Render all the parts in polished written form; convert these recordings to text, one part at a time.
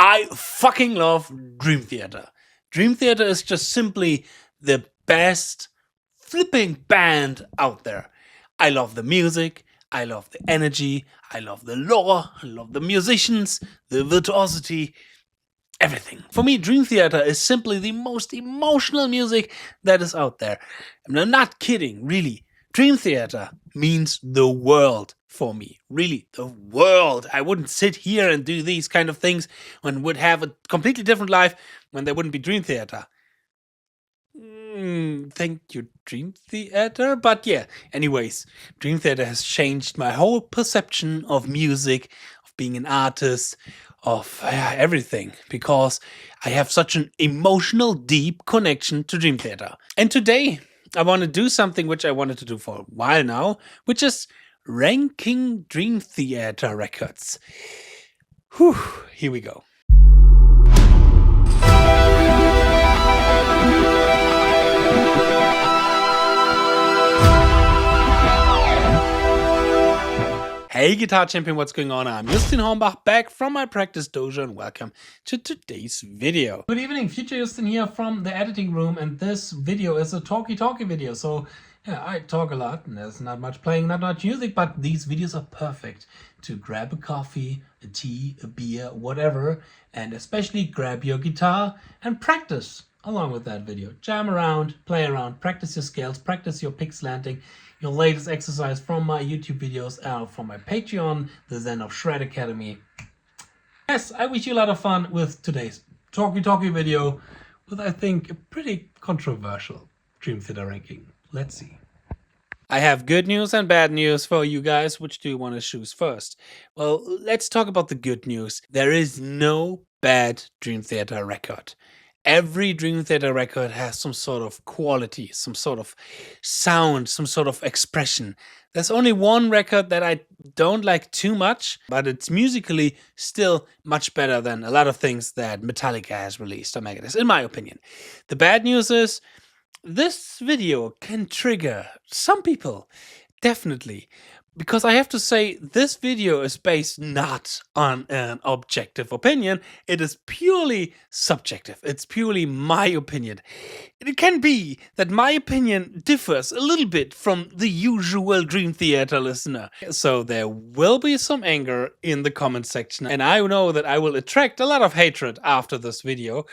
I fucking love Dream Theater. Dream Theater is just simply the best flipping band out there. I love the music, I love the energy, I love the lore, I love the musicians, the virtuosity, everything. For me, Dream Theater is simply the most emotional music that is out there. And I'm not kidding, really. Dream Theater means the world for me. Really, the world. I wouldn't sit here and do these kind of things and would have a completely different life when there wouldn't be Dream Theater. Thank you, Dream Theater. But yeah, anyways, Dream Theater has changed my whole perception of music, of being an artist, of everything, because I have such an emotional, deep connection to Dream Theater. And today, I want to do something which I wanted to do for a while now, which is ranking Dream Theater records. Whew, here we go. Hey Guitar Champion, what's going on? I'm 𝙎𝙤𝙢𝙚𝙦, back from my practice dojo, and welcome to today's video. Good evening, Future Justin here from the editing room, and this video is a talky video. So yeah, I talk a lot and there's not much playing, not much music, but these videos are perfect to grab a coffee, a tea, a beer, whatever, and especially grab your guitar and practice along with that video. Jam around, play around, practice your scales, practice your pick slanting, your latest exercise from my YouTube videos, from my Patreon, the ZEN of SPEEDPICKING Academy. Yes, I wish you a lot of fun with today's talky video with, I think, a pretty controversial Dream Theater ranking. Let's see. I have good news and bad news for you guys. Which do you want to choose first? Well, let's talk about the good news. There is no bad Dream Theater record. Every Dream Theater record has some sort of quality, some sort of sound, some sort of expression. There's only one record that I don't like too much, but it's musically still much better than a lot of things that Metallica has released or Megadeth, in my opinion. The bad news is this video can trigger some people, definitely. Because I have to say, this video is based not on an objective opinion. It is purely subjective. It's purely my opinion. It can be that my opinion differs a little bit from the usual Dream Theater listener. So there will be some anger in the comment section. And I know that I will attract a lot of hatred after this video,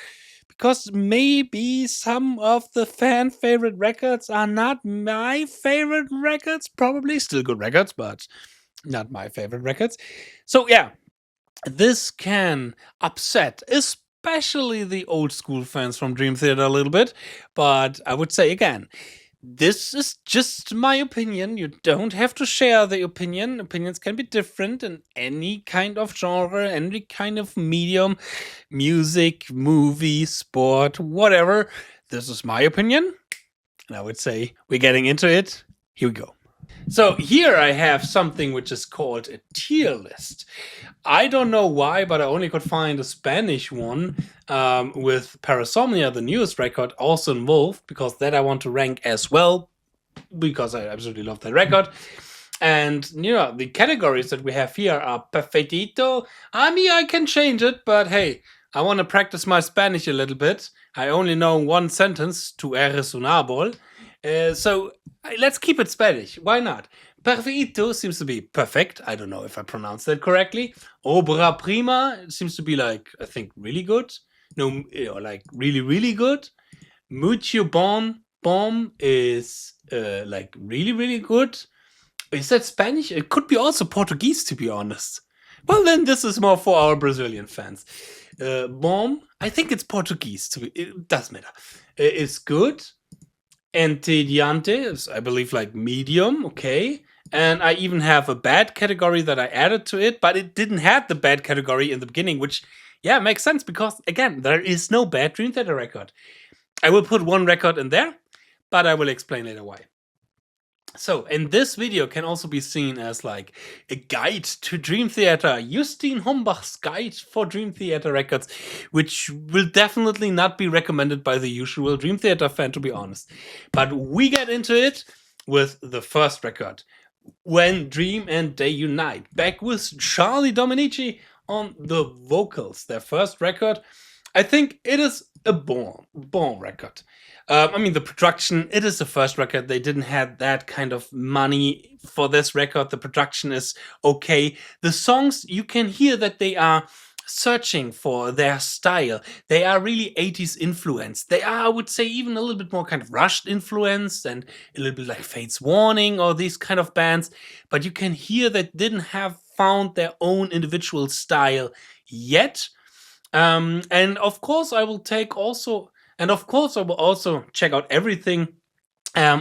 because maybe some of the fan favorite records are not my favorite records. Probably still good records, but not my favorite records. So yeah, this can upset especially the old school fans from Dream Theater a little bit. But I would say again, this is just my opinion. You don't have to share the opinion. Opinions can be different in any kind of genre, any kind of medium, music, movie, sport, whatever. This is my opinion, and I would say we're getting into it. Here we go. So here I have something which is called a tier list. I don't know why, but I only could find a Spanish one with Parasomnia, the newest record, also involved, because that I want to rank as well, because I absolutely love that record. And, you know, the categories that we have here are Perfectito. I mean, I can change it, but hey, I want to practice my Spanish a little bit. I only know one sentence, "Tu eres un árbol." So let's keep it Spanish. Why not? Perfecto seems to be perfect. I don't know if I pronounced that correctly. Obra prima seems to be like, I think, really good. No, like really good. Mucho bon is like really good. Is that Spanish? It could be also Portuguese, to be honest. Well, then this is more for our Brazilian fans. Bom, I think it's Portuguese. It doesn't matter. It's good. Entediante is, I believe, like medium, okay. And I even have a bad category that I added to it, but it didn't have the bad category in the beginning, which, yeah, makes sense, because, again, there is no bad Dream Theater record. I will put one record in there, but I will explain later why. So, and this video can also be seen as like a guide to Dream Theater, 𝙎𝙤𝙢𝙚's guide for Dream Theater records, which will definitely not be recommended by the usual Dream Theater fan, to be honest. But we get into it with the first record, When Dream and Day Unite, back with Charlie Dominici on the vocals. Their first record, I think it is a born record. I mean, the production, it is the first record. They didn't have that kind of money for this record. The production is okay. The songs, you can hear that they are searching for their style. They are really 80s influenced. They are, I would say, even a little bit more kind of Rushed influenced and a little bit like Fate's Warning or these kind of bands. But you can hear that didn't have found their own individual style yet. And of course, I will also check out everything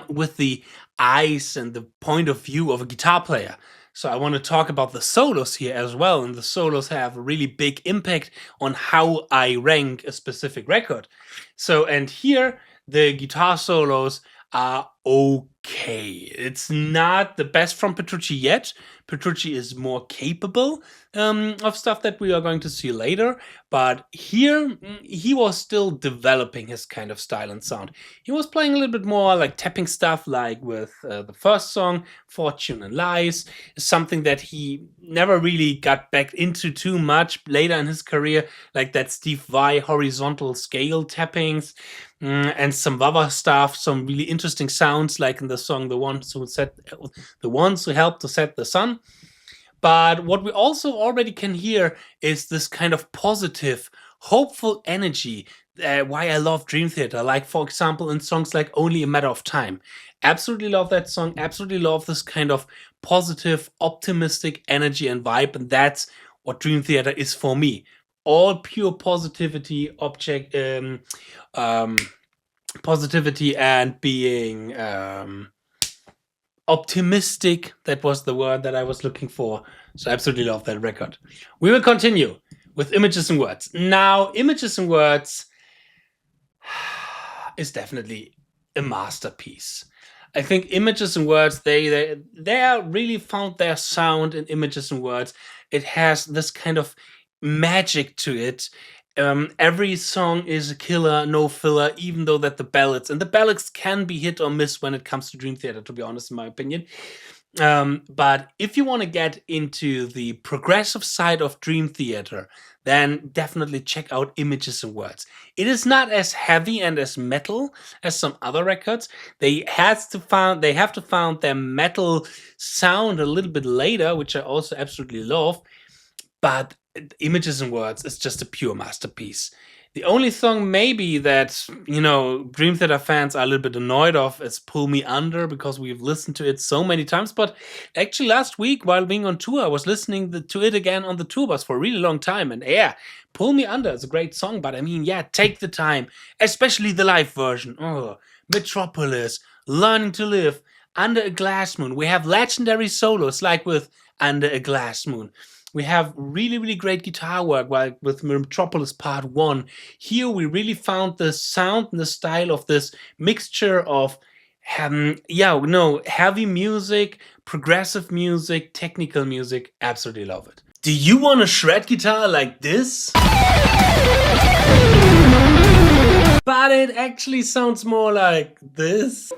with the eyes and the point of view of a guitar player. So I want to talk about the solos here as well, and the solos have a really big impact on how I rank a specific record. So, and here the guitar solos are okay. It's not the best from Petrucci yet. Petrucci is more capable of stuff that we are going to see later, but here he was still developing his kind of style and sound. He was playing a little bit more like tapping stuff, like with the first song, Fortune and Lies, something that he never really got back into too much later in his career, like that Steve Vai horizontal scale tappings. And some other stuff, some really interesting sounds, like in the song The Ones Who Helped to Set the Sun. But what we also already can hear is this kind of positive, hopeful energy. Why I love Dream Theater, like for example in songs like Only a Matter of Time. Absolutely love that song, absolutely love this kind of positive, optimistic energy and vibe, and that's what Dream Theater is for me. All pure positivity, positivity and being optimistic. That was the word that I was looking for. So I absolutely love that record. We will continue with Images and Words. Now, Images and Words is definitely a masterpiece. I think Images and Words, they really found their sound in Images and Words. It has this kind of magic to it. Every song is a killer, no filler, even though that the ballads can be hit or miss when it comes to Dream Theater, to be honest, in my opinion. But if you want to get into the progressive side of Dream Theater, then definitely check out Images and Words. It is not as heavy and as metal as some other records. They have to found their metal sound a little bit later, which I also absolutely love. But Images and Words is just a pure masterpiece. The only song maybe that, Dream Theater fans are a little bit annoyed of is Pull Me Under, because we've listened to it so many times. But actually last week while being on tour, I was listening to it again on the tour bus for a really long time. And yeah, Pull Me Under is a great song. But I mean, yeah, take the time, especially the live version. Oh, Metropolis, Learning to Live, Under a Glass Moon. We have legendary solos like with Under a Glass Moon. We have really, really great guitar work, like with Metropolis Part 1. Here we really found the sound and the style of this mixture of heavy music, progressive music, technical music. Absolutely love it. Do you want to shred guitar like this? But it actually sounds more like this.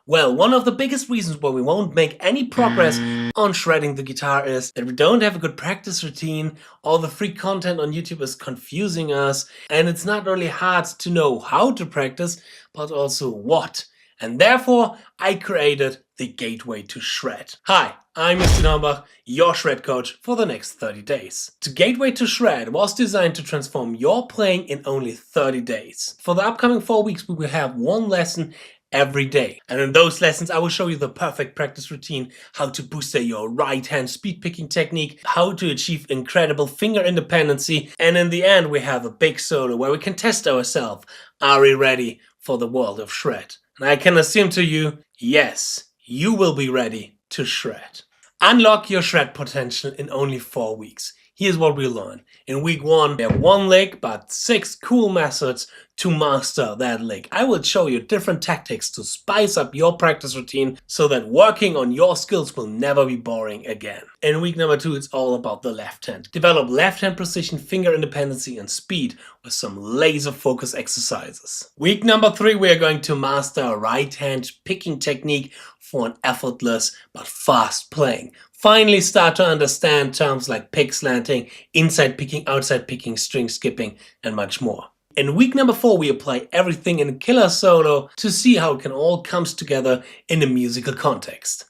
Well, one of the biggest reasons why we won't make any progress on shredding the guitar is that we don't have a good practice routine, all the free content on YouTube is confusing us, and it's not really hard to know how to practice, but also what. And therefore, I created the Gateway to Shred. Hi, I'm Mr. 𝗏𝗏, your shred coach for the next 30 days. The Gateway to Shred was designed to transform your playing in only 30 days. For the upcoming 4 weeks, we will have one lesson every day. And in those lessons, I will show you the perfect practice routine, how to boost your right hand speed picking technique, how to achieve incredible finger independency, and in the end, we have a big solo where we can test ourselves. Are we ready for the world of shred? And I can assume to you, yes, you will be ready to shred. Unlock your shred potential in only 4 weeks. Here's what we learn. In week 1, we have 1 lick, but 6 cool methods to master that lick. I will show you different tactics to spice up your practice routine so that working on your skills will never be boring again. In week number 2, it's all about the left hand. Develop left hand precision, finger independency, and speed with some laser focus exercises. Week number 3, we are going to master a right hand picking technique for an effortless but fast playing. finally start to understand terms like pick slanting, inside picking, outside picking, string skipping, and much more. In week number 4, we apply everything in a killer solo to see how it can all comes together in a musical context.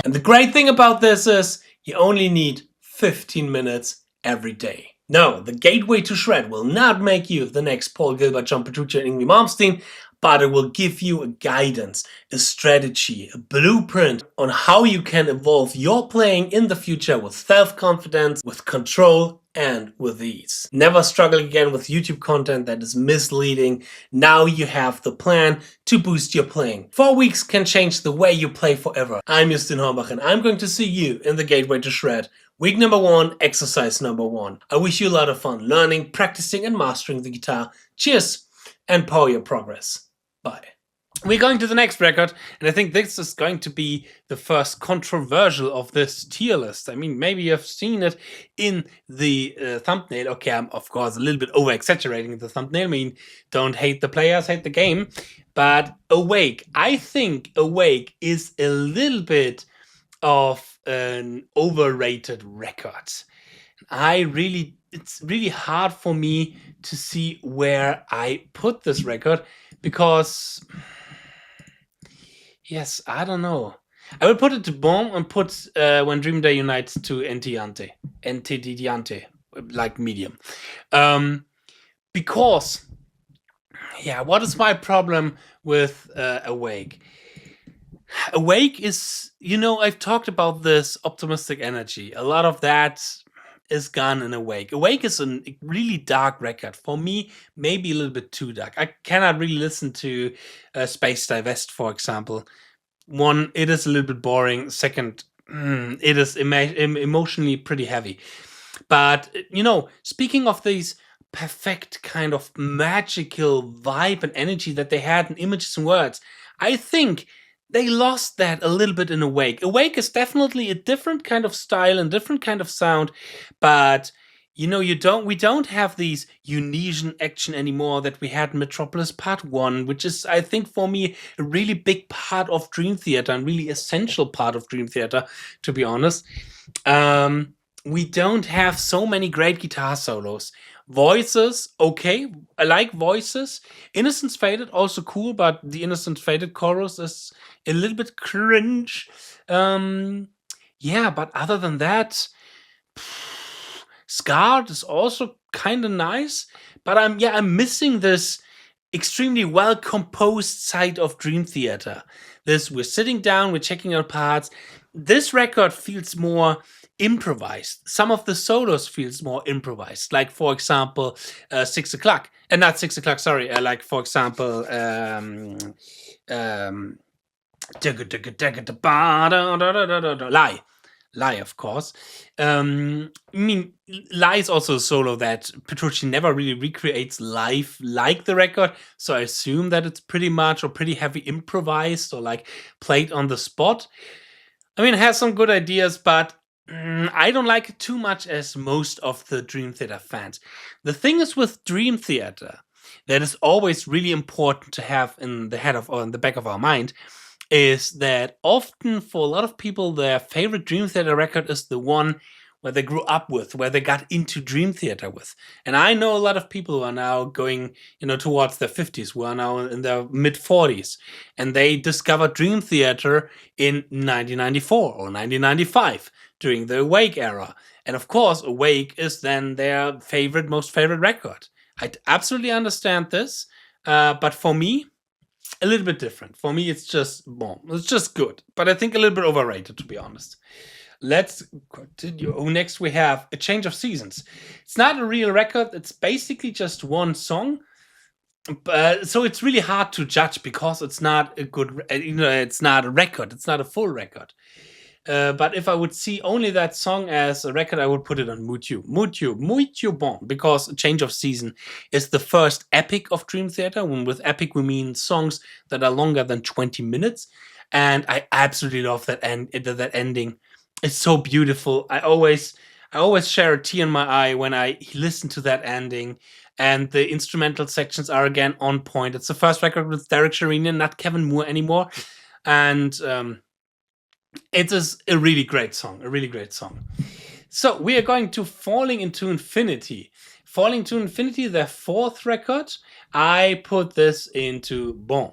And the great thing about this is you only need 15 minutes every day. No, the gateway to shred will not make you the next Paul Gilbert, John Petrucci, and Yngwie Malmsteen, but it will give you a guidance, a strategy, a blueprint on how you can evolve your playing in the future with self-confidence, with control, and with ease. Never struggle again with YouTube content that is misleading. Now you have the plan to boost your playing. 4 weeks can change the way you play forever. I'm 𝗏𝗏𝗏𝗏, and I'm going to see you in the Gateway to Shred. Week number 1, exercise number 1. I wish you a lot of fun learning, practicing, and mastering the guitar. Cheers and power your progress. Bye. We're going to the next record, and I think this is going to be the first controversial of this tier list. I mean, maybe you've seen it in the thumbnail. Okay, I'm of course a little bit over-exaggerating the thumbnail. I mean, don't hate the players, hate the game. But Awake, I think Awake is a little bit of an overrated record. It's really hard for me to see where I put this record, because yes, I don't know. I will put it to bomb and put When Dream Day Unites to NTDiante, like medium. Because, yeah, what is my problem with Awake? Awake is, you know, I've talked about this optimistic energy. A lot of that is gone in Awake. Awake is a really dark record. For me, maybe a little bit too dark. I cannot really listen to Space Divest, for example. One, it is a little bit boring. Second, it is emotionally pretty heavy. But, you know, speaking of these perfect kind of magical vibe and energy that they had in Images and Words, I think they lost that a little bit in Awake. Awake is definitely a different kind of style and different kind of sound, but you know, we don't have these Unisian action anymore that we had in Metropolis Part 1, which is, I think, for me, a really big part of Dream Theater and really essential part of Dream Theater, to be honest. We don't have so many great guitar solos. Voices, okay, I like Voices. Innocence Faded, also cool, but the Innocence Faded chorus is a little bit cringe. Yeah, but other than that, Scarred is also kind of nice, but I'm missing this extremely well composed side of Dream Theater. We're sitting down, we're checking out parts. This record feels more improvised. Some of the solos feels more improvised, like for example 6 o'clock, and not 6 o'clock, sorry, like for example Lie, of course. I mean, Lie is also a solo that Petrucci never really recreates live like the record, so I assume that it's pretty much or pretty heavy improvised or like played on the spot. I mean, it has some good ideas, but I don't like it too much as most of the Dream Theater fans. The thing is with Dream Theater that is always really important to have in the head of or in the back of our mind is that often for a lot of people their favorite Dream Theater record is the one where they grew up with, where they got into Dream Theater with. And I know a lot of people who are now going, you know, towards their 50s, who are now in their mid-40s, and they discovered Dream Theater in 1994 or 1995 during the Awake era. And of course, Awake is then their most favorite record. I absolutely understand this, but for me, a little bit different. For me, it's just it's just good, but I think a little bit overrated, to be honest. Let's continue. Next, we have A Change of Seasons. It's not a real record. It's basically just one song. So it's really hard to judge because it's not a good, you know, it's not a record. It's not a full record. But if I would see only that song as a record, I would put it on Muito Bon, because A Change of Season is the first epic of Dream Theater. When with epic, we mean songs that are longer than 20 minutes. And I absolutely love that ending. It's so beautiful. I always share a tear in my eye when I listen to that ending. and the instrumental sections are again on point. It's the first record with 𝙬𝙗𝙢𝙢𝙚, not Kevin Moore anymore, and it is a really great song, a really great song. So we are going to Falling into Infinity. Falling to Infinity, their fourth record. I put this into Bon.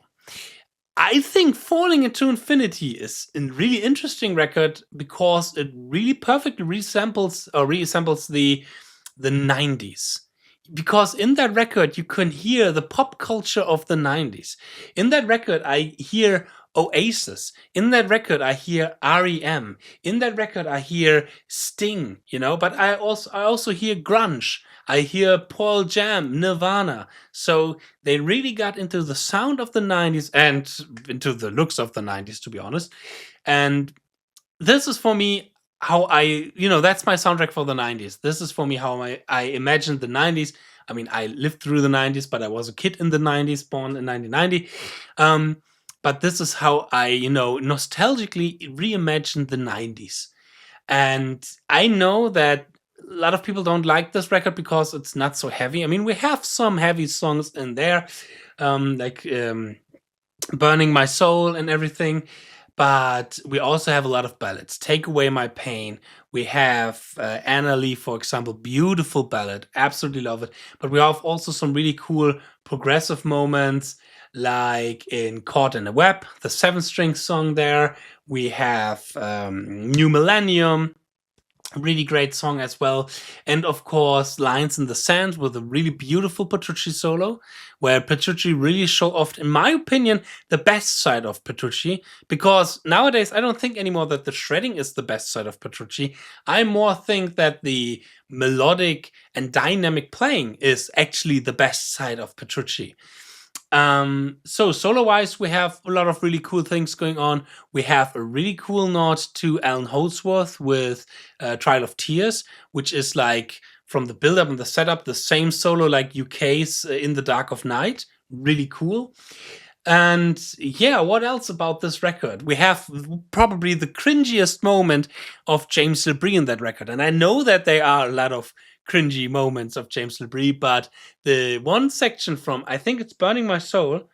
I think Falling into Infinity is a really interesting record because it really perfectly reassembles the 90s. Because in that record, you can hear the pop culture of the 90s. In that record, I hear Oasis. In that record, I hear REM. In that record, I hear Sting, you know, but I also hear grunge. I hear Pearl Jam, Nirvana. So they really got into the sound of the 90s and into the looks of the 90s, to be honest. And this is for me how that's my soundtrack for the 90s. This is for me how I imagined the 90s. I mean, I lived through the 90s, but I was a kid in the 90s, born in 1990. But this is how I, nostalgically reimagined the 90s. And I know that a lot of people don't like this record because it's not so heavy. I mean, we have some heavy songs in there, like Burning My Soul and everything. But we also have a lot of ballads. Take Away My Pain. We have Anna Lee, for example, beautiful ballad. Absolutely love it. But we have also some really cool progressive moments, like in Caught in a Web, the 7-string song there. We have New Millennium, really great song as well. And of course, Lines in the Sand with a really beautiful Petrucci solo, where Petrucci really show off, in my opinion, the best side of Petrucci. Because nowadays, I don't think anymore that the shredding is the best side of Petrucci. I more think that the melodic and dynamic playing is actually the best side of Petrucci. So solo-wise, we have a lot of really cool things going on. We have a really cool nod to Alan Holdsworth with Trial of Tears, which is like, from the build-up and the setup, the same solo like UK's In the Dark of Night. Really cool. And yeah, what else about this record? We have probably the cringiest moment of James LaBrie in that record. And I know that there are a lot of cringy moments of James LaBrie, but the one section from, I think it's Burning My Soul,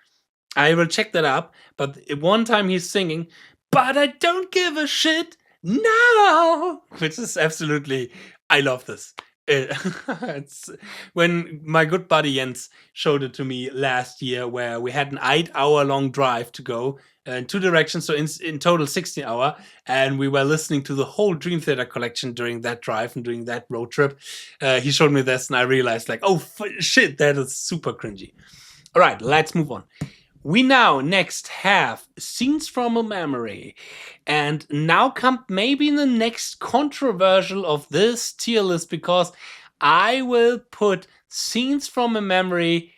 I will check that up, but one time he's singing, "But I don't give a shit now," which is absolutely, I love this. It's when my good buddy Jens showed it to me last year, where we had an 8-hour-long drive to go in 2 directions, so in total 16 hours, and we were listening to the whole Dream Theater collection during that drive and during that road trip. He showed me this, and I realized, like, oh shit, that is super cringy. All right, let's move on. We now next have Scenes from a Memory, and now come maybe the next controversial of this tier list, because I will put Scenes from a Memory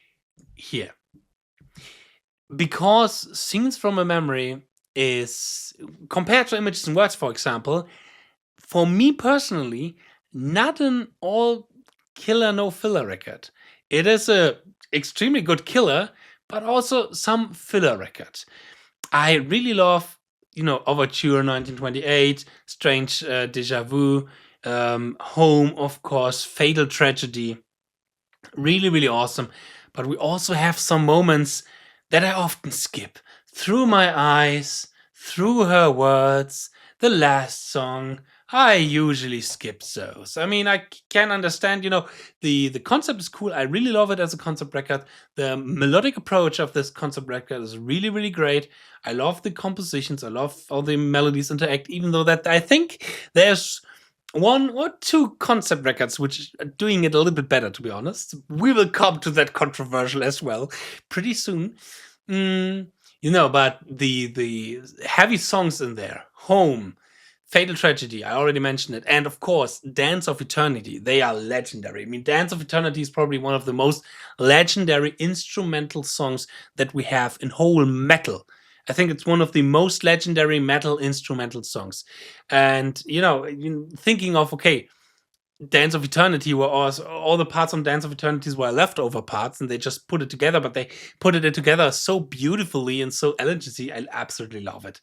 here. Because Scenes from a Memory is, compared to Images and Words, for example, for me personally, not an all killer, no filler record. It is a extremely good killer, but also some filler record. I really love, Overture 1928, Strange Deja Vu, Home, of course, Fatal Tragedy. Really, really awesome. But we also have some moments that I often skip. Through My Eyes, Through Her Words, the last song. I usually skip those. I mean, I can understand, the concept is cool. I really love it as a concept record. The melodic approach of this concept record is really, really great. I love the compositions. I love how the melodies interact, even though that I think there's 1 or 2 concept records which are doing it a little bit better, to be honest. We will come to that controversial as well pretty soon. But the heavy songs in there, Home, Fatal Tragedy, I already mentioned it, and of course, Dance of Eternity, they are legendary. I mean, Dance of Eternity is probably one of the most legendary instrumental songs that we have in whole metal. I think it's one of the most legendary metal instrumental songs. And, thinking of, okay, Dance of Eternity were all the parts on Dance of Eternity were leftover parts, and they just put it together, but they put it together so beautifully and so elegantly. I absolutely love it.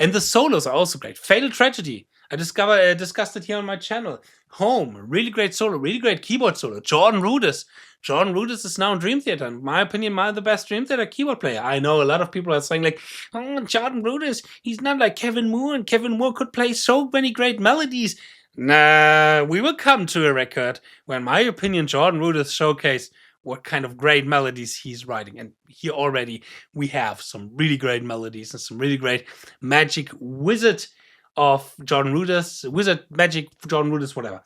And the solos are also great. Fatal Tragedy. I discussed it here on my channel. Home, really great solo, really great keyboard solo. 𝙤𝙤𝙙𝙀. 𝙤𝙤𝙀 is now in Dream Theater. In my opinion, the best Dream Theater keyboard player. I know a lot of people are saying like, oh, 𝙤𝙤𝙀, he's not like Kevin Moore, and Kevin Moore could play so many great melodies. Nah, we will come to a record where, in my opinion, 𝙤𝙤𝙀 showcase what kind of great melodies he's writing. And here already we have some really great melodies and some really great magic wizard of 𝙤𝙤𝙀's, wizard magic 𝙤𝙤𝙀's, whatever.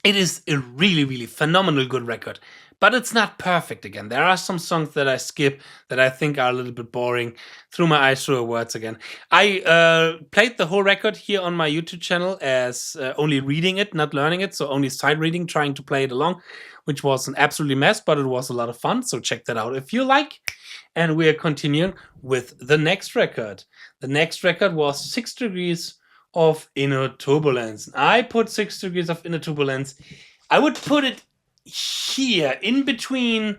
It is a really, really phenomenal good record. But it's not perfect again. There are some songs that I skip that I think are a little bit boring. Through my eyes, through words again. I played the whole record here on my YouTube channel as only reading it, not learning it. So only side reading, trying to play it along, which was an absolutely mess, but it was a lot of fun. So check that out if you like. And we are continuing with the next record. The next record was 6 Degrees of Inner Turbulence. I put 6 Degrees of Inner Turbulence. I would put it here, in between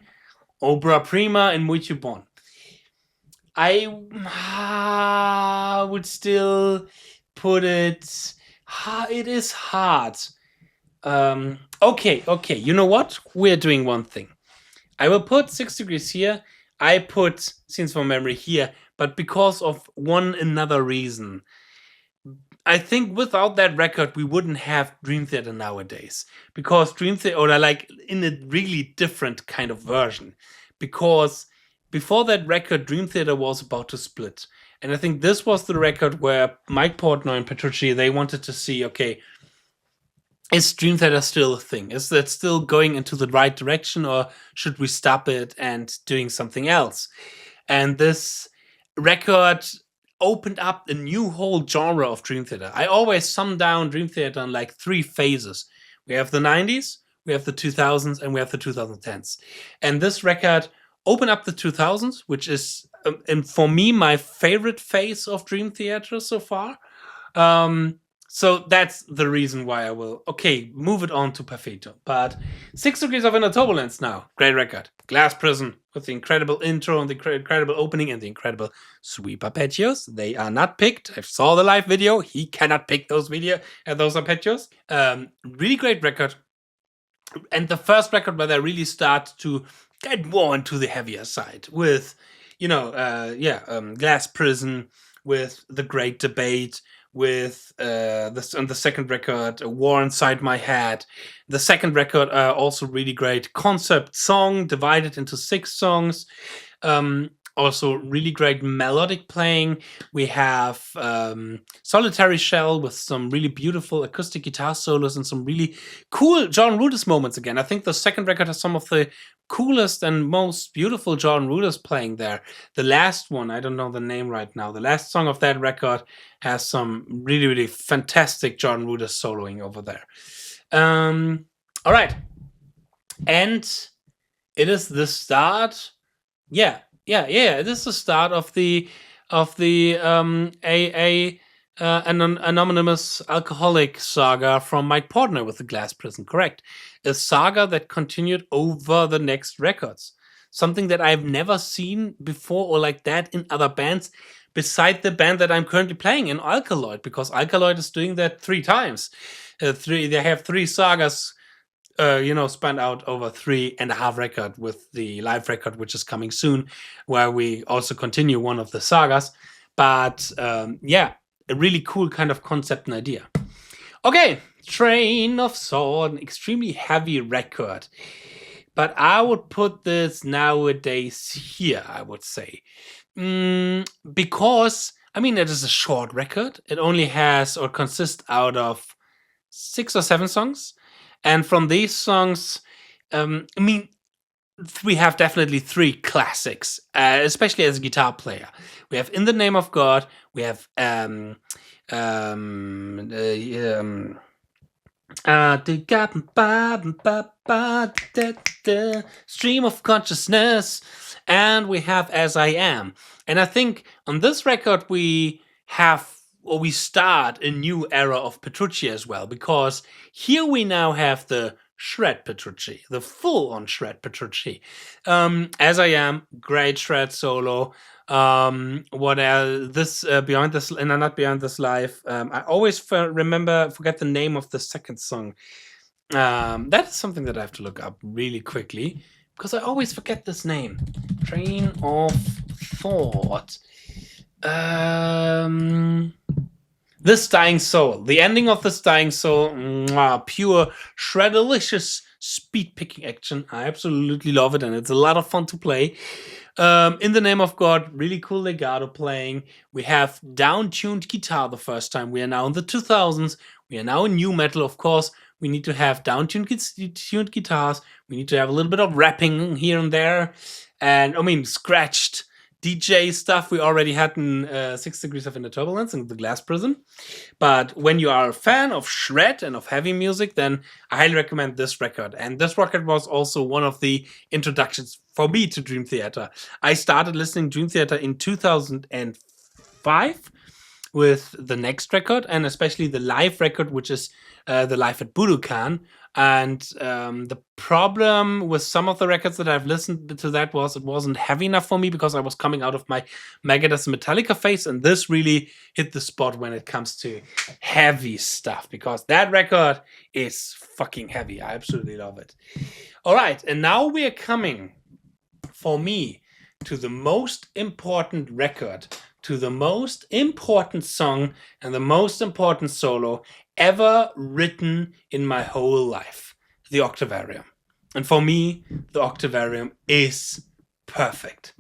Obra Prima and Muito Bom. I would still put it... It is hard. Okay, you know what? We're doing one thing. I will put 6 Degrees here. I put Scenes from Memory here, but because of one another reason. I think without that record, we wouldn't have Dream Theater nowadays. Because Dream Theater, or like in a really different kind of version. Because before that record, Dream Theater was about to split. And I think this was the record where Mike Portnoy and Petrucci, they wanted to see, okay, is Dream Theater still a thing? Is that still going into the right direction, or should we stop it and doing something else? And this record opened up a new whole genre of Dream Theater. I always sum down Dream Theater in like 3 phases. We have the 90s, we have the 2000s, and we have the 2010s. And this record opened up the 2000s, which is, and for me, my favorite phase of Dream Theater so far. So that's the reason why I will, move it on to Perfetto. But 6 Degrees of Inner Turbulence now. Great record. Glass Prison with the incredible intro and the incredible opening and the incredible sweep arpeggios. They are not picked. I saw the live video. He cannot pick those arpeggios. Really great record. And the first record where they really start to get more into the heavier side with, Glass Prison, with The Great Debate, with on the second record, A War Inside My Head. The second record, also really great concept song, divided into 6 songs. Also really great melodic playing. We have Solitary Shell with some really beautiful acoustic guitar solos and some really cool 𝙤𝙤𝙀 moments again. I think the second record has some of the coolest and most beautiful 𝙤𝙤𝙀 playing there. The last one, I don't know the name right now. The last song of that record has some really, really fantastic 𝙤𝙤𝙀 soloing over there. All right. And it is the start. Yeah, it is the start of the anonymous alcoholic saga from Mike Portnoy with the Glass Prison. Correct, a saga that continued over the next records. Something that I've never seen before or like that in other bands, beside the band that I'm currently playing in, Alkaloid, because Alkaloid is doing that 3 times. They have 3 sagas. Spanned out over 3.5 records with the live record, which is coming soon, where we also continue one of the sagas. But a really cool kind of concept and idea. Okay, Train of Thought, an extremely heavy record. But I would put this nowadays here, I would say. Because, it is a short record. It only has or consists out of 6 or 7 songs. And from these songs, we have definitely 3 classics, especially as a guitar player. We have In the Name of God, we have Stream of Consciousness, and we have As I Am. And I think on this record we start a new era of Petrucci as well, because here we now have the shred Petrucci, the full-on shred Petrucci. As I Am, great shred solo. What else? This Beyond This, and not Beyond This Life. I always forget the name of the second song. That is something that I have to look up really quickly because I always forget this name. Train of Thought. This Dying Soul. The ending of This Dying Soul. Pure shredalicious speed picking action. I absolutely love it, and it's a lot of fun to play. In the Name of God, really cool legato playing. We have down-tuned guitar the first time. We are now in the 2000s. We are now in new metal, of course. We need to have down-tuned guitars. We need to have a little bit of rapping here and there. And, I mean, scratched DJ stuff we already had in 6 Degrees of Inner Turbulence and The Glass Prison. But when you are a fan of shred and of heavy music, then I highly recommend this record. And this record was also one of the introductions for me to Dream Theater. I started listening to Dream Theater in 2005 with the next record, and especially the live record, which is the Live at Budokan. And the problem with some of the records that I've listened to that was it wasn't heavy enough for me because I was coming out of my Megadeth and Metallica phase, and this really hit the spot when it comes to heavy stuff because that record is fucking heavy. I absolutely love it. All right, and now we are coming, for me, to the most important record, to the most important song and the most important solo ever written in my whole life, the Octavarium. And for me, the Octavarium is perfect.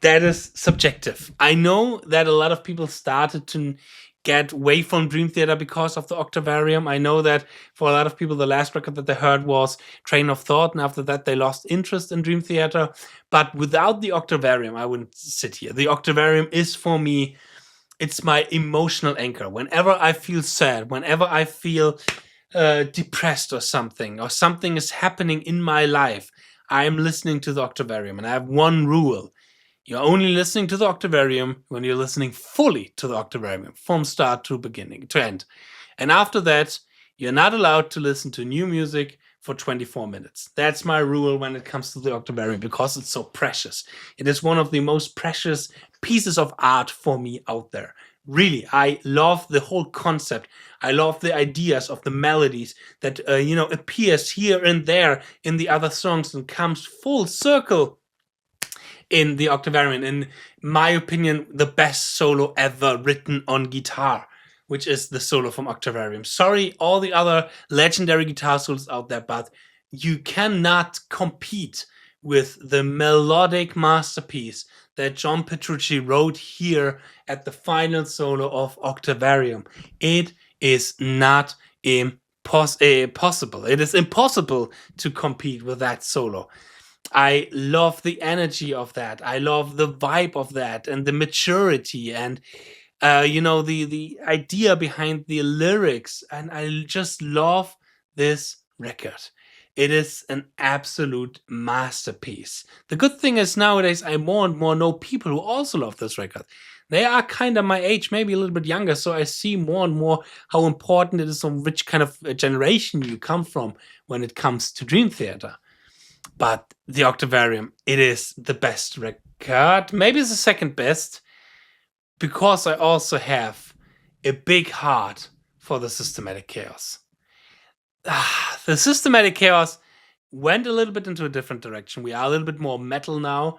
That is subjective. I know that a lot of people started to get away from Dream Theater because of the Octavarium. I know that for a lot of people, the last record that they heard was Train of Thought, and after that, they lost interest in Dream Theater. But without the Octavarium, I wouldn't sit here. The Octavarium is, for me, it's my emotional anchor. Whenever I feel sad, whenever I feel depressed or something is happening in my life, I'm listening to the Octavarium. And I have one rule. You're only listening to the Octavarium when you're listening fully to the Octavarium, from start to beginning, to end. And after that, you're not allowed to listen to new music for 24 minutes. That's my rule when it comes to the Octavarium, because it's so precious. It is one of the most precious pieces of art for me out there. Really, I love the whole concept. I love the ideas of the melodies that, appears here and there in the other songs and comes full circle in the Octavarium. In my opinion, the best solo ever written on guitar, which is the solo from Octavarium. Sorry, all the other legendary guitar solos out there, but you cannot compete with the melodic masterpiece that John Petrucci wrote here at the final solo of Octavarium. It is not possible. It is impossible to compete with that solo. I love the energy of that. I love the vibe of that and the maturity and the idea behind the lyrics. And I just love this record. It is an absolute masterpiece. The good thing is nowadays I more and more know people who also love this record. They are kind of my age, maybe a little bit younger, so I see more and more how important it is on which kind of generation you come from when it comes to Dream Theater. But the Octavarium, it is the best record. Maybe it's the second best, because I also have a big heart for the Systematic Chaos. The Systematic Chaos went a little bit into a different direction. We are a little bit more metal now.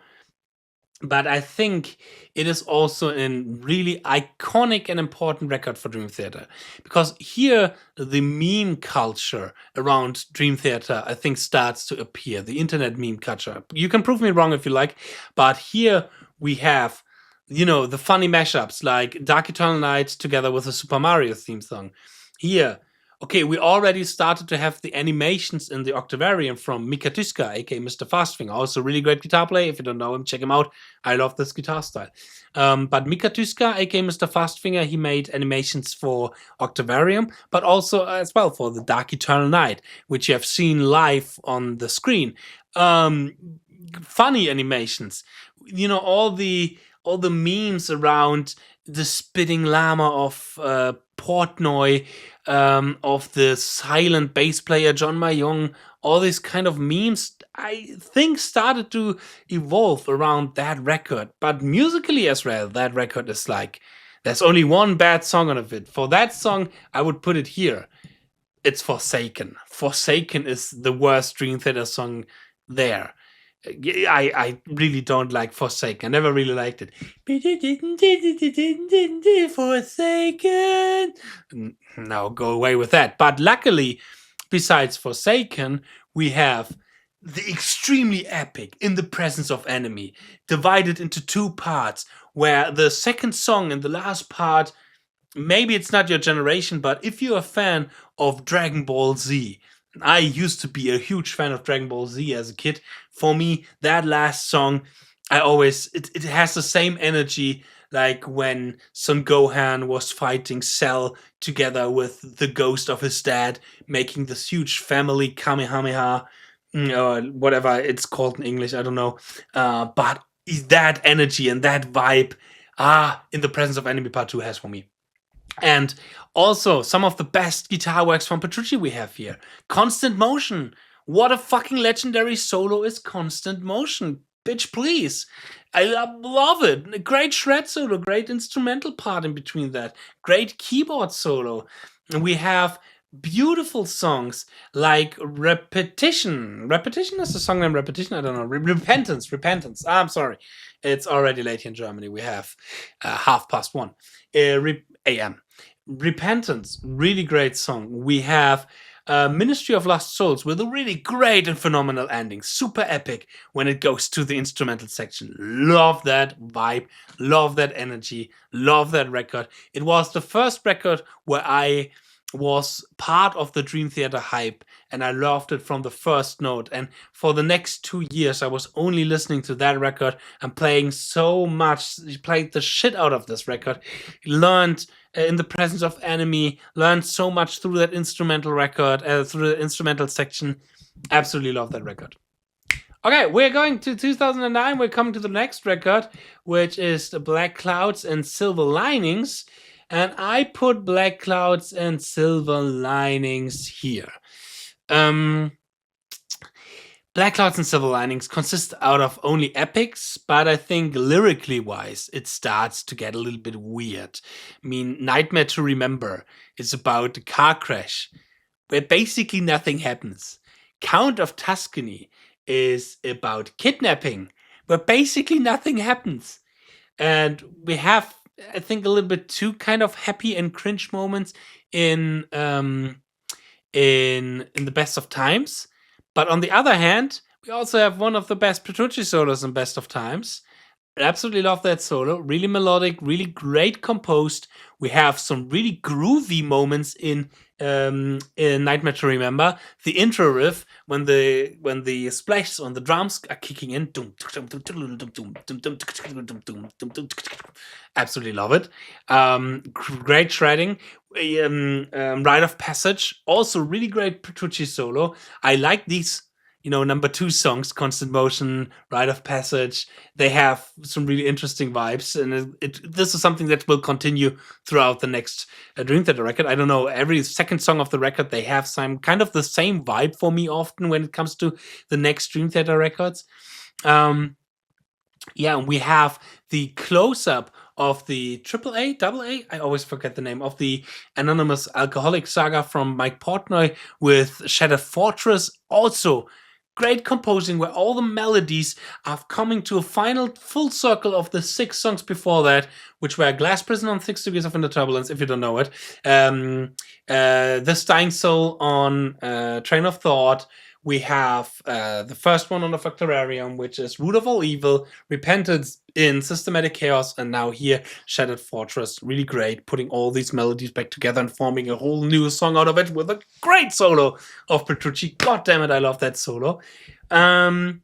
But I think it is also a really iconic and important record for Dream Theater. Because here, the meme culture around Dream Theater, I think, starts to appear. The internet meme culture. You can prove me wrong if you like. But here we have, the funny mashups like Dark Eternal Night together with the Super Mario theme song. Here, okay, we already started to have the animations in the Octavarium from Mika Tyska, aka Mr. Fastfinger. Also, really great guitar player. If you don't know him, check him out. I love this guitar style. But Mika Tyska, aka Mr. Fastfinger, he made animations for Octavarium, but also as well for the Dark Eternal Night, which you have seen live on the screen. Funny animations. All the memes around the spitting llama of Portnoy, of the silent bass player John Mayung, all these kind of memes, I think started to evolve around that record. But musically as well, that record is like, there's only one bad song on it. For that song, I would put it here. It's Forsaken. Forsaken is the worst Dream Theater song there. I really don't like Forsaken. I never really liked it. Forsaken. No, go away with that. But luckily, besides Forsaken, we have the extremely epic In the Presence of Enemy, divided into two parts, where the second song in the last part, maybe it's not your generation, but if you're a fan of Dragon Ball Z, I used to be a huge fan of Dragon Ball Z as a kid. For me, that last song, it has the same energy like when Son Gohan was fighting Cell together with the ghost of his dad, making this huge family Kamehameha, or whatever it's called in English, I don't know. But that energy and that vibe, In the Presence of Enemy Part 2 has for me. And also, some of the best guitar works from Petrucci we have here. Constant Motion. What a fucking legendary solo is Constant Motion. Bitch, please. I love it. A great shred solo, great instrumental part in between that. Great keyboard solo. And we have beautiful songs like Repetition. Repetition is the song name Repetition? I don't know. Repentance. I'm sorry. It's already late here in Germany. We have 1:30 a.m. Repentance, really great song. We have Ministry of Lost Souls with a really great and phenomenal ending. Super epic when it goes to the instrumental section. Love that vibe, love that energy, love that record. It was the first record where I was part of the Dream Theater hype, and I loved it from the first note. And for the next 2 years, I was only listening to that record and playing so much. Played the shit out of this record. Learned In the Presence of Enemy. Learned so much through that instrumental record, through the instrumental section. Absolutely love that record. Okay, we're going to 2009. We're coming to the next record, which is the Black Clouds and Silver Linings. And I put Black Clouds and Silver Linings here. Black Clouds and Silver Linings consist out of only epics, but I think lyrically wise, it starts to get a little bit weird. I mean, Nightmare to Remember is about a car crash where basically nothing happens. Count of Tuscany is about kidnapping where basically nothing happens. And we have, I think, a little bit too kind of happy and cringe moments in the Best of Times. But on the other hand, we also have one of the best Petrucci solos in Best of Times. I absolutely love that solo. Really melodic, really great composed. We have some really groovy moments in Nightmare to Remember. The intro riff, when the splashes on the drums are kicking in. Absolutely love it. Great shredding. Rite of Passage, also really great Petrucci solo. I like these, number 2 songs, Constant Motion, Rite of Passage. They have some really interesting vibes, and this is something that will continue throughout the next Dream Theater record. I don't know, every second song of the record, they have some kind of the same vibe for me often when it comes to the next Dream Theater records. We have the close-up of the AA, I always forget the name, of the Anonymous Alcoholic Saga from Mike Portnoy with Shattered Fortress. Also, great composing where all the melodies are coming to a final full circle of the 6 songs before that, which were Glass Prison on 6 Degrees of Inner Turbulence, if you don't know it. This Dying Soul on Train of Thought. We have the first one on the Octavarium, which is Root of All Evil, Repentance in Systematic Chaos, and now here, Shattered Fortress. Really great, putting all these melodies back together and forming a whole new song out of it with a great solo of Petrucci. God damn it, I love that solo. And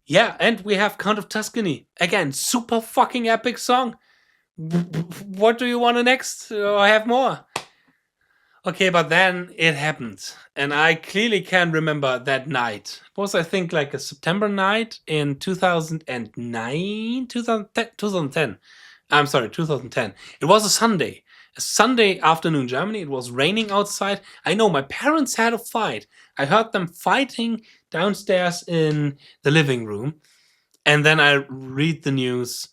we have Count of Tuscany. Again, super fucking epic song. What do you want next? I have more. Okay, but then it happened, and I clearly can remember that night. It was, I think, like a September night in 2010. I'm sorry, 2010. It was a Sunday afternoon, Germany. It was raining outside. I know my parents had a fight. I heard them fighting downstairs in the living room. And then I read the news.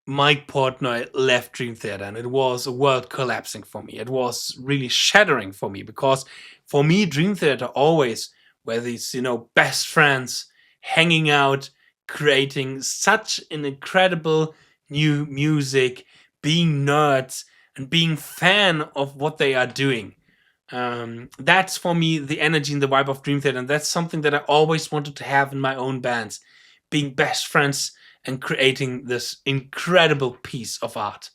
Mike Portnoy left Dream Theater, and it was a world collapsing for me. It was really shattering for me, because for me, Dream Theater always were these, best friends hanging out, creating such an incredible new music, being nerds, and being fan of what they are doing. That's for me the energy and the vibe of Dream Theater, and that's something that I always wanted to have in my own bands, being best friends and creating this incredible piece of art.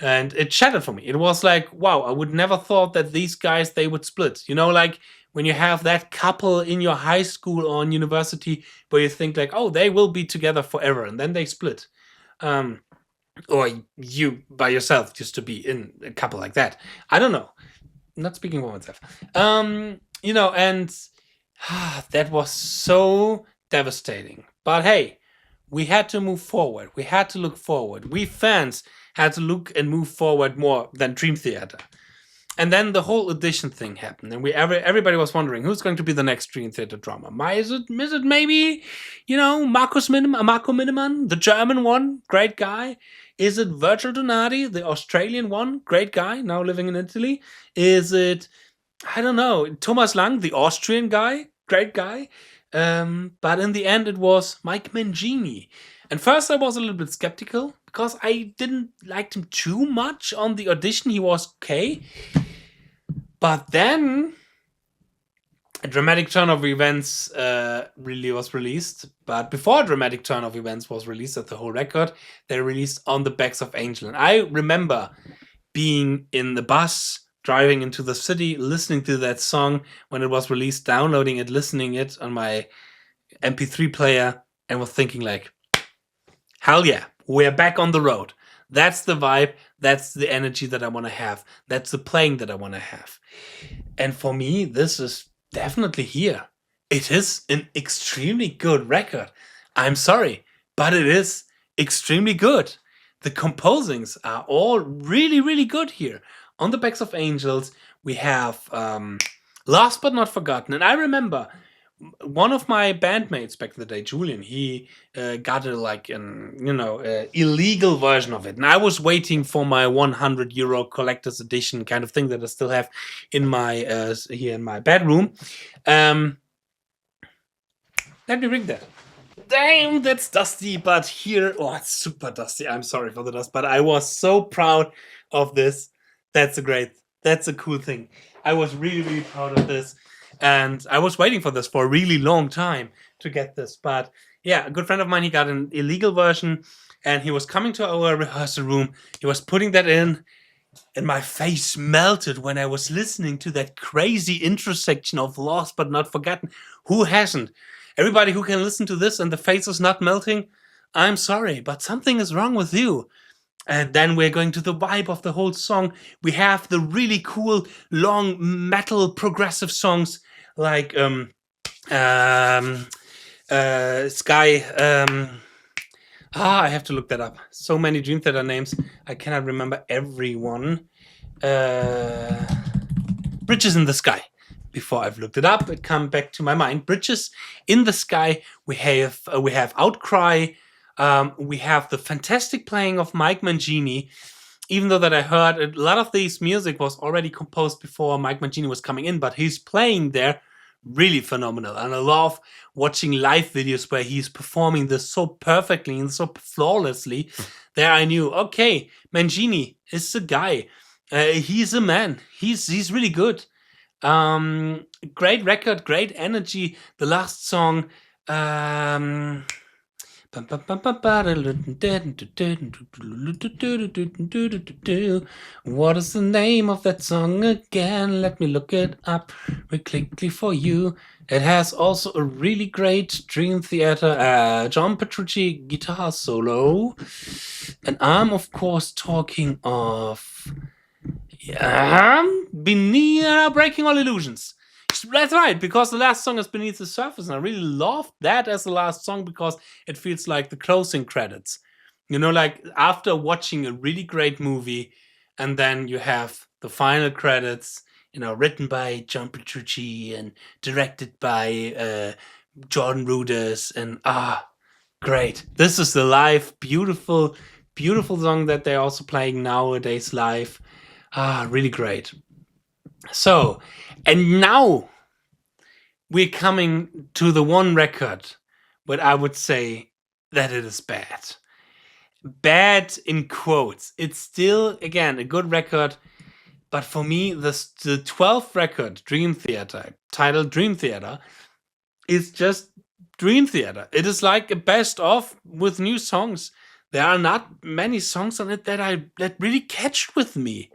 And it shattered for me. It was like, wow, I would never thought that these guys, they would split. Like when you have that couple in your high school or in university where you think like, oh, they will be together forever, and then they split. Or you by yourself just to be in a couple like that. I don't know. I'm not speaking for myself. And that was so devastating. But hey, we had to move forward. We had to look forward. We fans had to look and move forward more than Dream Theater. And then the whole audition thing happened, and everybody was wondering who's going to be the next Dream Theater drummer. Is it maybe, Marco Minnemann, the German one, great guy? Is it Virgil Donati, the Australian one, great guy, now living in Italy? Is it, I don't know, Thomas Lang, the Austrian guy, great guy? But in the end, it was Mike Mangini. And first I was a little bit skeptical, because I didn't like him too much on the audition. He was okay. But then a dramatic turn of events really was released. But before a dramatic turn of events was released at the whole record, they released On the Backs of Angel. And I remember being in the bus, driving into the city, listening to that song when it was released, downloading it, listening it on my MP3 player, and was thinking like, hell yeah, we're back on the road. That's the vibe. That's the energy that I want to have. That's the playing that I want to have. And for me, this is definitely here. It is an extremely good record. I'm sorry, but it is extremely good. The composings are all really, really good here. On the Backs of Angels, we have Last But Not Forgotten. And I remember one of my bandmates back in the day, Julian, he got an illegal version of it. And I was waiting for my €100 collector's edition kind of thing that I still have in my here in my bedroom. Let me ring that. Damn, that's dusty, but here, it's super dusty. I'm sorry for the dust, but I was so proud of this. That's a cool thing. I was really, really proud of this. And I was waiting for this for a really long time to get this. But yeah, a good friend of mine, he got an illegal version, and he was coming to our rehearsal room. He was putting that in, and my face melted when I was listening to that crazy intro section of Lost But Not Forgotten. Who hasn't? Everybody who can listen to this and the face is not melting, I'm sorry, but something is wrong with you. And then we're going to the vibe of the whole song. We have the really cool, long metal progressive songs like Sky. I have to look that up. So many Dream Theater names. I cannot remember everyone. Bridges in the Sky. Before I've looked it up, it come back to my mind. Bridges in the Sky. We have Outcry. We have the fantastic playing of Mike Mangini. Even though that I heard a lot of this music was already composed before Mike Mangini was coming in, but he's playing there really phenomenal. And I love watching live videos where he's performing this so perfectly and so flawlessly. There I knew, okay, Mangini is the guy. He's a man. He's really good. Great record, great energy. The last song, what is the name of that song again? Let me look it up real quickly for you. It has also a really great Dream Theater John Petrucci guitar solo. And I'm of course talking of Beneath Breaking All Illusions. That's right, because the last song is Beneath the Surface, and I really loved that as the last song because it feels like the closing credits. You know, like after watching a really great movie, and then you have the final credits, you know, written by John Petrucci and directed by Jordan Rudess, and great. This is the live, beautiful, beautiful song that they're also playing nowadays live. Really great. So, and now we're coming to the one record where I would say that it is bad. Bad in quotes. It's still, again, a good record, but for me, the 12th record, Dream Theater, titled Dream Theater, is just Dream Theater. It is like a best of with new songs. There are not many songs on it that really catched with me.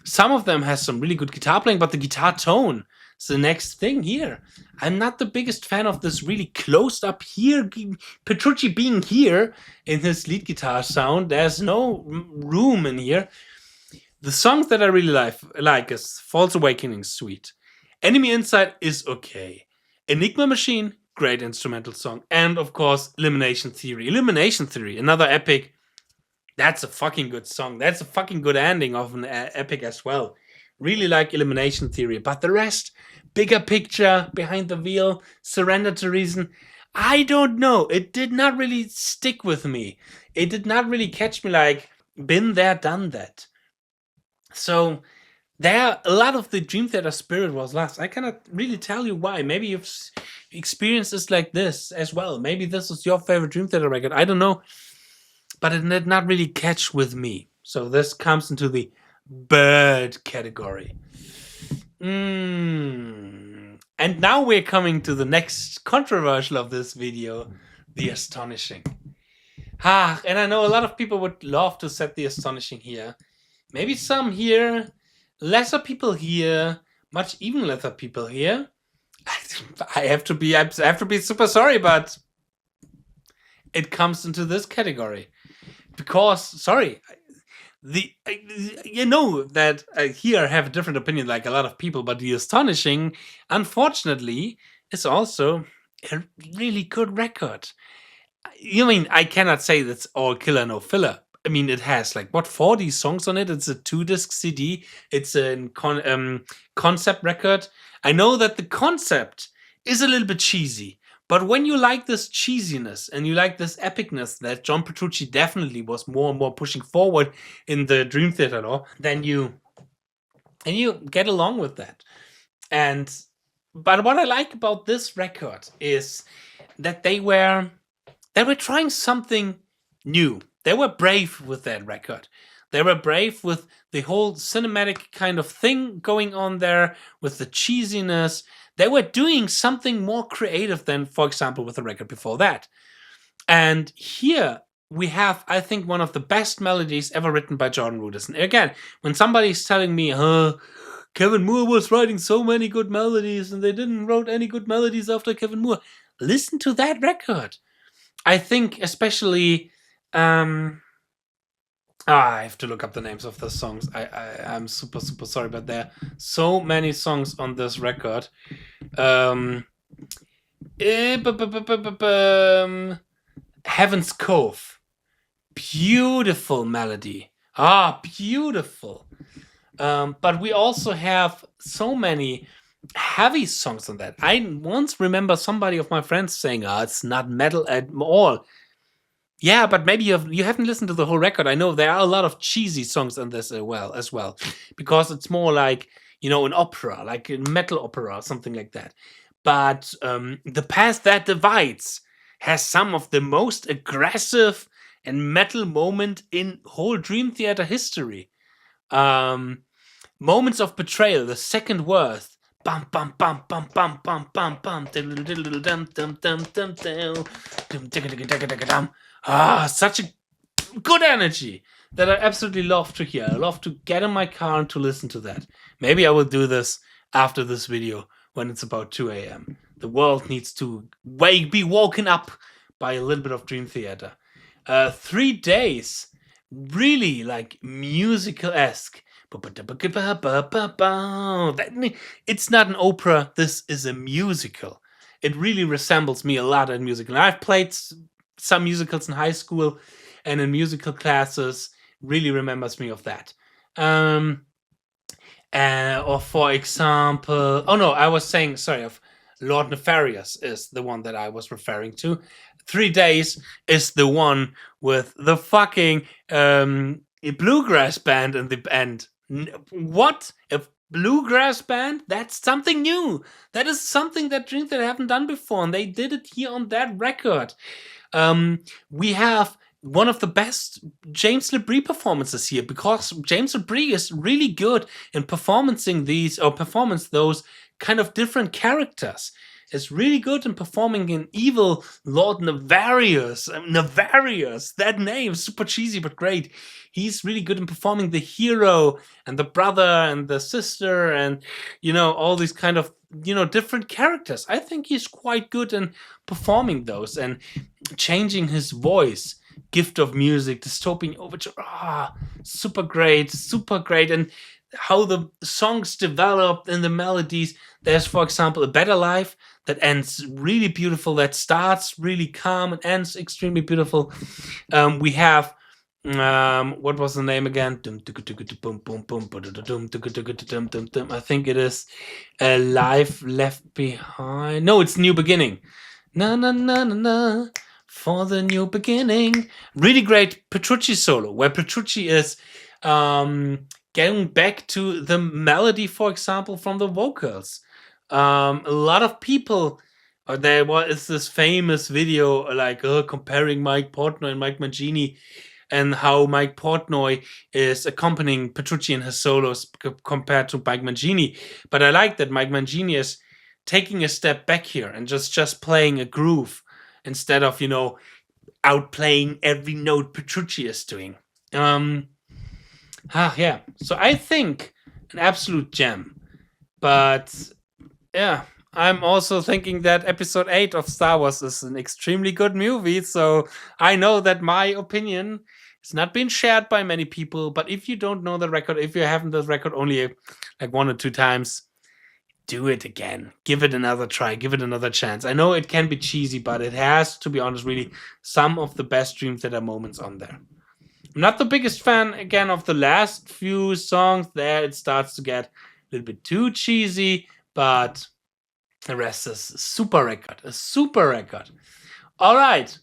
Some of them has some really good guitar playing, but the guitar tone is the next thing here. I'm not the biggest fan of this really closed up here, Petrucci being here in his lead guitar sound. There's no room in here. The songs that I really like is False Awakening Suite. Enemy Inside is okay. Enigma Machine, great instrumental song. And of course, Elimination Theory. Elimination Theory, another epic. That's a fucking good song. That's a fucking good ending of an epic as well. Really like Elimination Theory. But the rest, Bigger Picture, Behind the Wheel, Surrender to Reason, I don't know. It did not really stick with me. It did not really catch me like, been there, done that. So there, a lot of the Dream Theater spirit was lost. I cannot really tell you why. Maybe you've experienced this like this as well. Maybe this is your favorite Dream Theater record. I don't know. But it did not really catch with me. So this comes into the bad category. And now we're coming to the next controversial of this video, the Astonishing. And I know a lot of people would love to set the Astonishing here. Maybe some here, lesser people here, much even lesser people here. I have to be super sorry, but it comes into this category. Because, sorry, you know that here I have a different opinion like a lot of people, but the Astonishing, unfortunately, is also a really good record. You mean, I cannot say that's all killer, no filler. I mean, it has like, 40 songs on it? It's a 2-disc CD. It's a concept record. I know that the concept is a little bit cheesy. But when you like this cheesiness and you like this epicness that John Petrucci definitely was more and more pushing forward in the Dream Theater law, then you get along with that. But what I like about this record is that they were trying something new. They were brave with that record. They were brave with the whole cinematic kind of thing going on there, with the cheesiness. They were doing something more creative than, for example, with the record before that. And here we have, I think, one of the best melodies ever written by Jordan Rudess. And again, when somebody's telling me, Kevin Moore was writing so many good melodies and they didn't write any good melodies after Kevin Moore, listen to that record. I think especially... I have to look up the names of the songs. I'm super, super sorry, but there are so many songs on this record. Heaven's Cove. Beautiful melody. Beautiful. But we also have so many heavy songs on that. I once remember somebody of my friends saying, it's not metal at all. Yeah, but maybe you haven't listened to the whole record. I know there are a lot of cheesy songs on this as well, because it's more like, an opera, like a metal opera or something like that. But The Path That Divides has some of the most aggressive and metal moment in whole Dream Theater history. Moments of Betrayal, the second worst. Bum bum bum bum bum bum bum bum dum dum dum dum dum. Such a good energy that I absolutely love to hear. I love to get in my car and to listen to that. Maybe I will do this after this video when it's about 2 a.m. The world needs to be woken up by a little bit of Dream Theater. 3 Days, really like musical-esque. It's not an opera, this is a musical. It really resembles me a lot in musical. I've played some musicals in high school, and in musical classes really remembers me of that. Or for example, oh no, I was saying, sorry, of Lord Nefarious is the one that I was referring to. 3 Days is the one with the fucking bluegrass band in the end. What? A bluegrass band? That's something new. That is something that Dream Theater haven't done before, and they did it here on that record. We have one of the best James LeBrie performances here, because James LeBrie is really good in performance those kind of different characters. Is really good in performing an evil Lord Nefarious. Nefarious, that name, super cheesy but great. He's really good in performing the hero and the brother and the sister and, all these kind of, different characters. I think he's quite good in performing those and changing his voice. Gift of Music, Dystopian Overture, super great. And how the songs developed and the melodies. There's, for example, A Better Life that ends really beautiful, that starts really calm and ends extremely beautiful. We have, what was the name again? I think it is Life Left Behind. No, it's New Beginning. Na na na na na. For the new beginning. Really great Petrucci solo, where Petrucci is going back to the melody, for example, from the vocals. A lot of people, there was this famous video like comparing Mike Portnoy and Mike Mangini, and how Mike Portnoy is accompanying Petrucci in his solos compared to Mike Mangini. But I like that Mike Mangini is taking a step back here and just playing a groove, instead of, outplaying every note Petrucci is doing. Yeah. So I think an absolute gem. But yeah, I'm also thinking that episode 8 of Star Wars is an extremely good movie. So I know that my opinion is not being shared by many people. But if you don't know the record, if you haven't the record only like 1 or 2 times, do it again. Give it another try. Give it another chance. I know it can be cheesy, but it has, to be honest, really some of the best Dream Theater moments on there. I'm not the biggest fan, again, of the last few songs. There it starts to get a little bit too cheesy, but the rest is a super record. All right.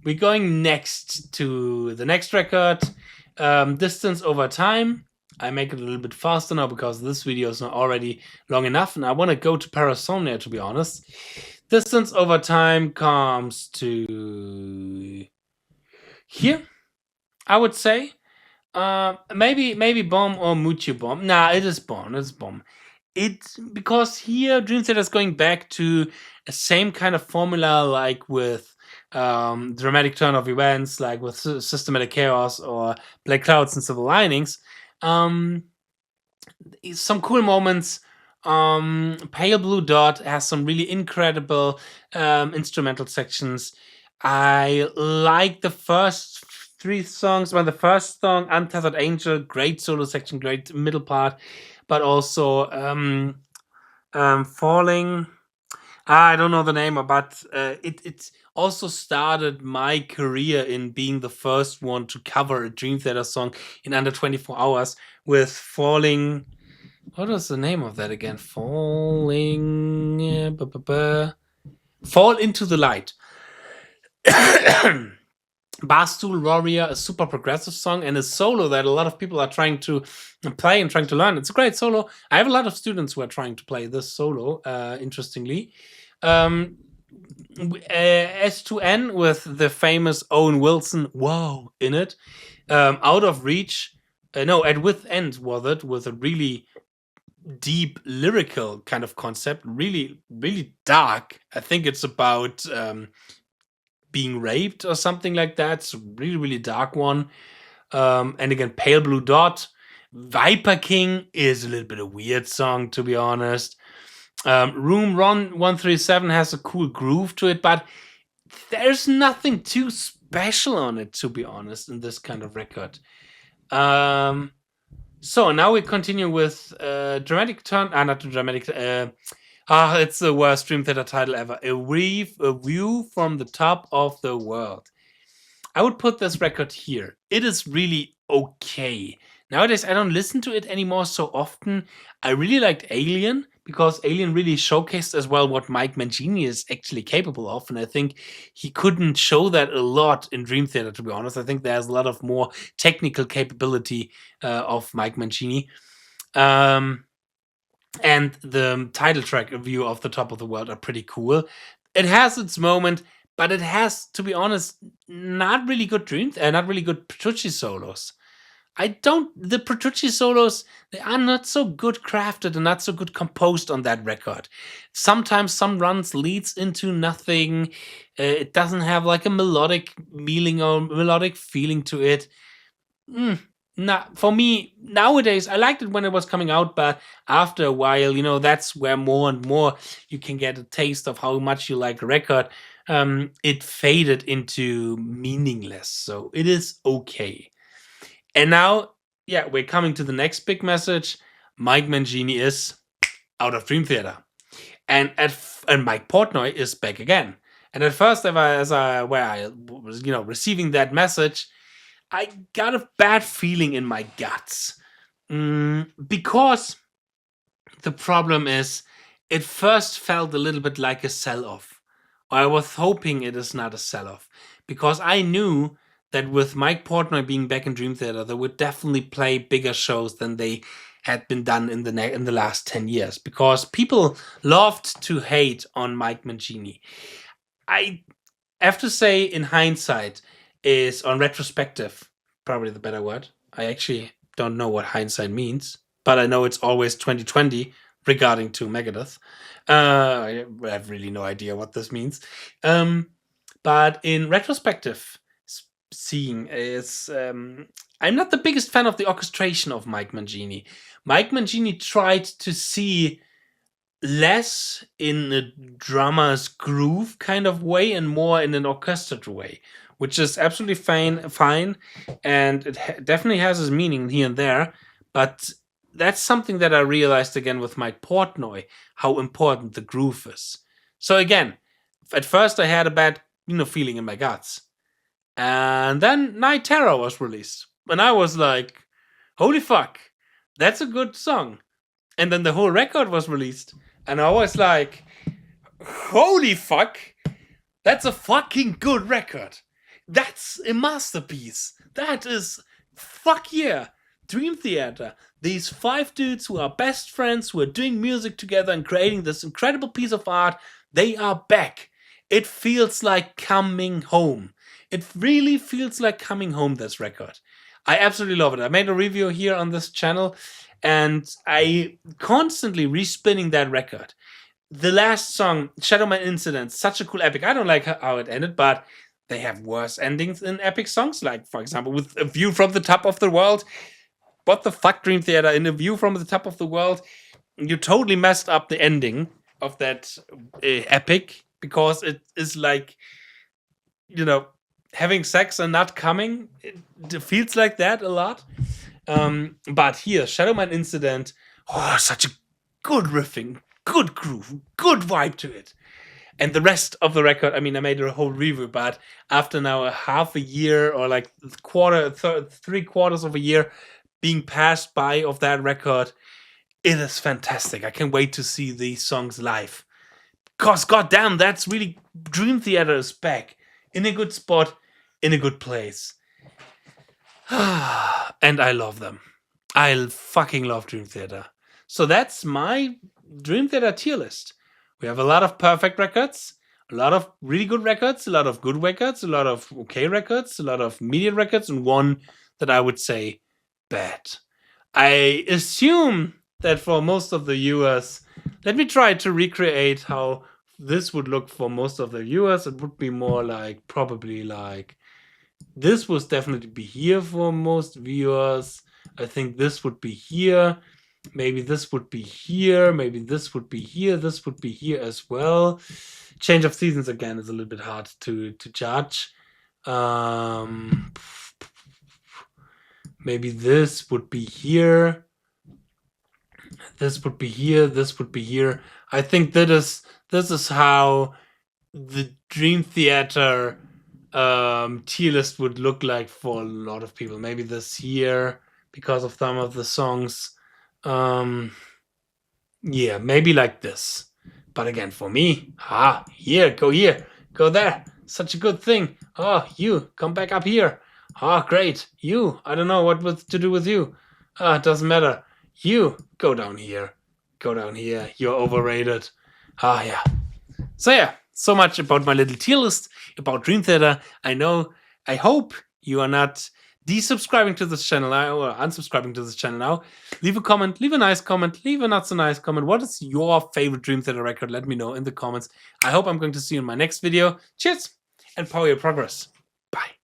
We're going next to the next record, Distance Over Time. I make it a little bit faster now because this video is not already long enough, and I want to go to Parasomnia, to be honest. Distance Over Time comes to here, I would say. Maybe Bomb or Mucho Bomb. Nah, it is Bomb. It's Bomb. Because here Dream Theater is going back to the same kind of formula like with Dramatic Turn of Events, like with Systematic Chaos or Black Clouds and Silver Linings. Some cool moments. Pale Blue Dot has some really incredible instrumental sections. I like the first 3 songs. Well, the first song, Untethered Angel, great solo section, great middle part, but also Falling. I don't know the name, but it also started my career in being the first one to cover a Dream Theater song in under 24 hours with Falling. What was the name of that again? Falling. Fall Into the Light. Barstool Warrior, a super progressive song, and a solo that a lot of people are trying to play and trying to learn. It's a great solo. I have a lot of students who are trying to play this solo, interestingly. S2N with the famous Owen Wilson "Wow" in it. Out of Reach. At With End was it, with a really deep lyrical kind of concept, really, really dark. I think it's about being raped or something like that. It's a really, really dark one. And again, Pale Blue Dot. Viper King is a little bit a weird song, to be honest. Room Run 137 has a cool groove to it, but there's nothing too special on it, to be honest, in this kind of record. So now we continue with Dramatic Turn. Not dramatic. It's the worst Dream Theater title ever. A View from the Top of the World. I would put this record here. It is really okay. Nowadays, I don't listen to it anymore so often. I really liked Alien, because Alien really showcased as well what Mike Mangini is actually capable of. And I think he couldn't show that a lot in Dream Theater, to be honest. I think there's a lot of more technical capability of Mike Mangini. And the title track View of the Top of the World are pretty cool. It has its moment, but it has, to be honest, not really good Petrucci solos. The Petrucci solos, they are not so good crafted and not so good composed on that record. Sometimes some runs leads into nothing. It doesn't have like a melodic meaning or melodic feeling to it. For me, nowadays, I liked it when it was coming out, but after a while, that's where more and more you can get a taste of how much you like a record. It faded into meaningless, so it is okay. And now, we're coming to the next big message. Mike Mangini is out of Dream Theater. And Mike Portnoy is back again. And at first, as I was, receiving that message, I got a bad feeling in my guts. Because the problem is, it first felt a little bit like a sell-off. Or I was hoping it is not a sell-off. Because I knew that with Mike Portnoy being back in Dream Theater, they would definitely play bigger shows than they had been done in the last 10 years. Because people loved to hate on Mike Mangini. I have to say, in hindsight, is on retrospective, probably the better word. I actually don't know what hindsight means, but I know it's always 2020 regarding to Megadeth. I have really no idea what this means. But in retrospective, seeing is I'm not the biggest fan of the orchestration of Mike Mangini. Mike Mangini tried to see less in a drummer's groove kind of way and more in an orchestrated way, which is absolutely fine, and it definitely has its meaning here and there. But that's something that I realized again with Mike Portnoy, how important the groove is. So again, at first I had a bad feeling in my guts. And then Night Terror was released. And I was like, holy fuck, that's a good song. And then the whole record was released. And I was like, holy fuck, that's a fucking good record. That's a masterpiece. That is, fuck yeah, Dream Theater. These 5 dudes who are best friends, who are doing music together and creating this incredible piece of art, they are back. It feels like coming home. It really feels like coming home, this record. I absolutely love it. I made a review here on this channel, and I constantly respinning that record. The last song, Shadow Man Incident, such a cool epic. I don't like how it ended, but they have worse endings in epic songs, like, for example, with A View from the Top of the World. What the fuck, Dream Theater? In A View from the Top of the World, you totally messed up the ending of that epic, because it is like, having sex and not coming. It feels like that a lot. But here, Shadow Man Incident, such a good riffing, good groove, good vibe to it. And the rest of the record, I mean, I made a whole review, but after now a half a year or like 3/4 of a year being passed by of that record, it is fantastic. I can't wait to see these songs live. Because goddamn, that's really, Dream Theater is back in a good spot, in a good place. And I love them. I fucking love Dream Theater. So that's my Dream Theater tier list. We have a lot of perfect records, a lot of really good records, a lot of good records, a lot of okay records, a lot of medium records, and one that I would say bad. I assume that for most of the viewers, let me try to recreate how this would look for most of the viewers. It would be more like, probably like, this would definitely be here for most viewers. I think this would be here. Maybe this would be here. Maybe this would be here. This would be here as well. Change of seasons again is a little bit hard to judge. Maybe this would be here. This would be here. This would be here. I think this is how the Dream Theater tier list would look like for a lot of people. Maybe this here, because of some of the songs. Yeah, maybe like this. But again, for me, here, go there. Such a good thing. Oh, you, come back up here. Great. You, I don't know what to do with you. It doesn't matter. You, go down here. Go down here. You're overrated. Yeah. So yeah, so much about my little tier list about Dream Theater. I hope you are not desubscribing to this channel now or unsubscribing to this channel now. Leave a comment, leave a nice comment, leave a not so nice comment. What is your favorite Dream Theater record? Let me know in the comments. I hope I'm going to see you in my next video. Cheers and power your progress. Bye.